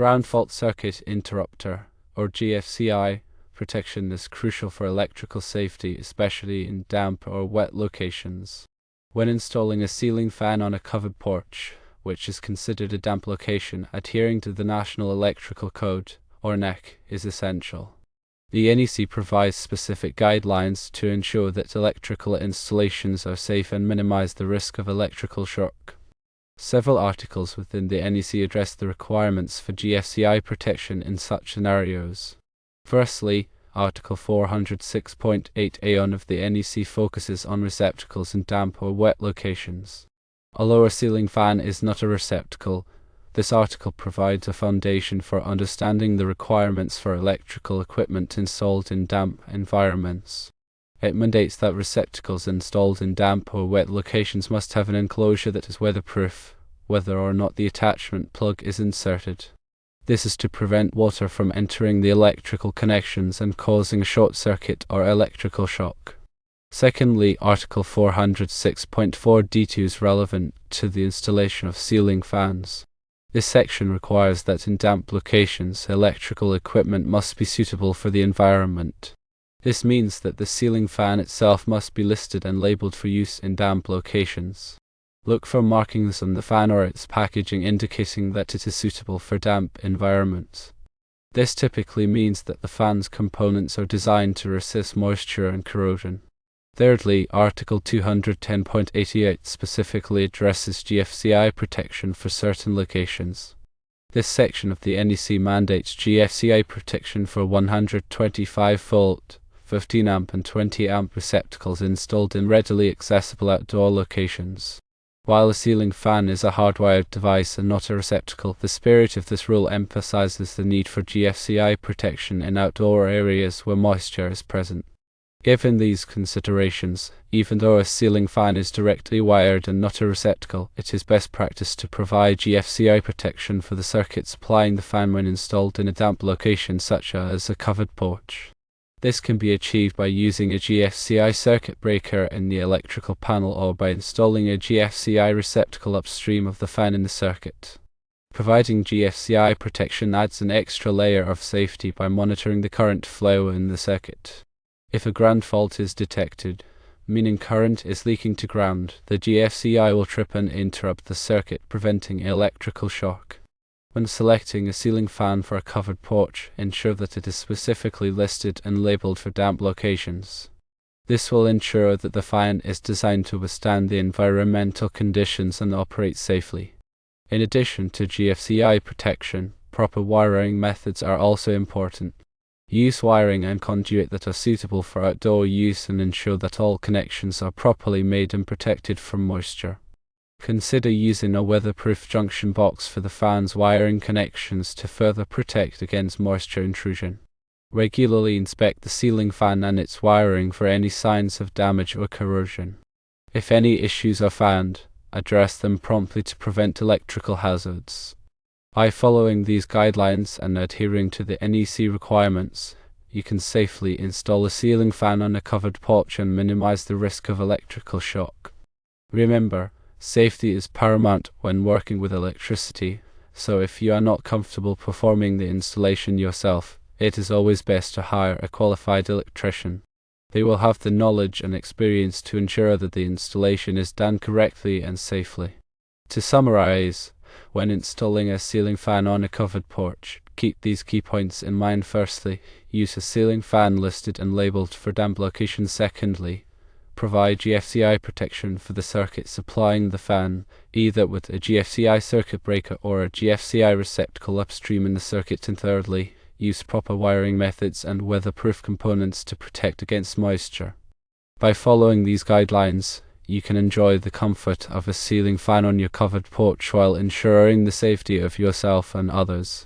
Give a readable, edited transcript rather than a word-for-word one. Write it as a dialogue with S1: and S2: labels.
S1: Ground fault circuit interrupter, or GFCI, protection is crucial for electrical safety, especially in damp or wet locations. When installing a ceiling fan on a covered porch, which is considered a damp location, adhering to the National Electrical Code, or NEC, is essential. The NEC provides specific guidelines to ensure that electrical installations are safe and minimize the risk of electrical shock. Several articles within the NEC address the requirements for GFCI protection in such scenarios. Firstly, Article 406.8a of the NEC focuses on receptacles in damp or wet locations. Although a ceiling fan is not a receptacle, this article provides a foundation for understanding the requirements for electrical equipment installed in damp environments. It mandates that receptacles installed in damp or wet locations must have an enclosure that is weatherproof, whether or not the attachment plug is inserted. This is to prevent water from entering the electrical connections and causing a short circuit or electrical shock. Secondly, Article 406.4d2 is relevant to the installation of ceiling fans. This section requires that in damp locations, electrical equipment must be suitable for the environment. This means that the ceiling fan itself must be listed and labeled for use in damp locations. Look for markings on the fan or its packaging indicating that it is suitable for damp environments. This typically means that the fan's components are designed to resist moisture and corrosion. Thirdly, Article 210.88 specifically addresses GFCI protection for certain locations. This section of the NEC mandates GFCI protection for 125-volt, 15-amp and 20-amp receptacles installed in readily accessible outdoor locations. While a ceiling fan is a hardwired device and not a receptacle, the spirit of this rule emphasizes the need for GFCI protection in outdoor areas where moisture is present. Given these considerations, even though a ceiling fan is directly wired and not a receptacle, it is best practice to provide GFCI protection for the circuit supplying the fan when installed in a damp location such as a covered porch. This can be achieved by using a GFCI circuit breaker in the electrical panel or by installing a GFCI receptacle upstream of the fan in the circuit. Providing GFCI protection adds an extra layer of safety by monitoring the current flow in the circuit. If a ground fault is detected, meaning current is leaking to ground, the GFCI will trip and interrupt the circuit, preventing electrical shock. When selecting a ceiling fan for a covered porch, ensure that it is specifically listed and labeled for damp locations. This will ensure that the fan is designed to withstand the environmental conditions and operate safely. In addition to GFCI protection, proper wiring methods are also important. Use wiring and conduit that are suitable for outdoor use and ensure that all connections are properly made and protected from moisture. Consider using a weatherproof junction box for the fan's wiring connections to further protect against moisture intrusion. Regularly inspect the ceiling fan and its wiring for any signs of damage or corrosion. If any issues are found, address them promptly to prevent electrical hazards. By following these guidelines and adhering to the NEC requirements, you can safely install a ceiling fan on a covered porch and minimize the risk of electrical shock. Remember, safety is paramount when working with electricity, so if you are not comfortable performing the installation yourself, it is always best to hire a qualified electrician. They will have the knowledge and experience to ensure that the installation is done correctly and safely. To summarize, when installing a ceiling fan on a covered porch, keep these key points in mind. Firstly, use a ceiling fan listed and labeled for damp locations. Secondly, provide GFCI protection for the circuit supplying the fan, either with a GFCI circuit breaker or a GFCI receptacle upstream in the circuit. And thirdly, use proper wiring methods and weatherproof components to protect against moisture. By following these guidelines, you can enjoy the comfort of a ceiling fan on your covered porch while ensuring the safety of yourself and others.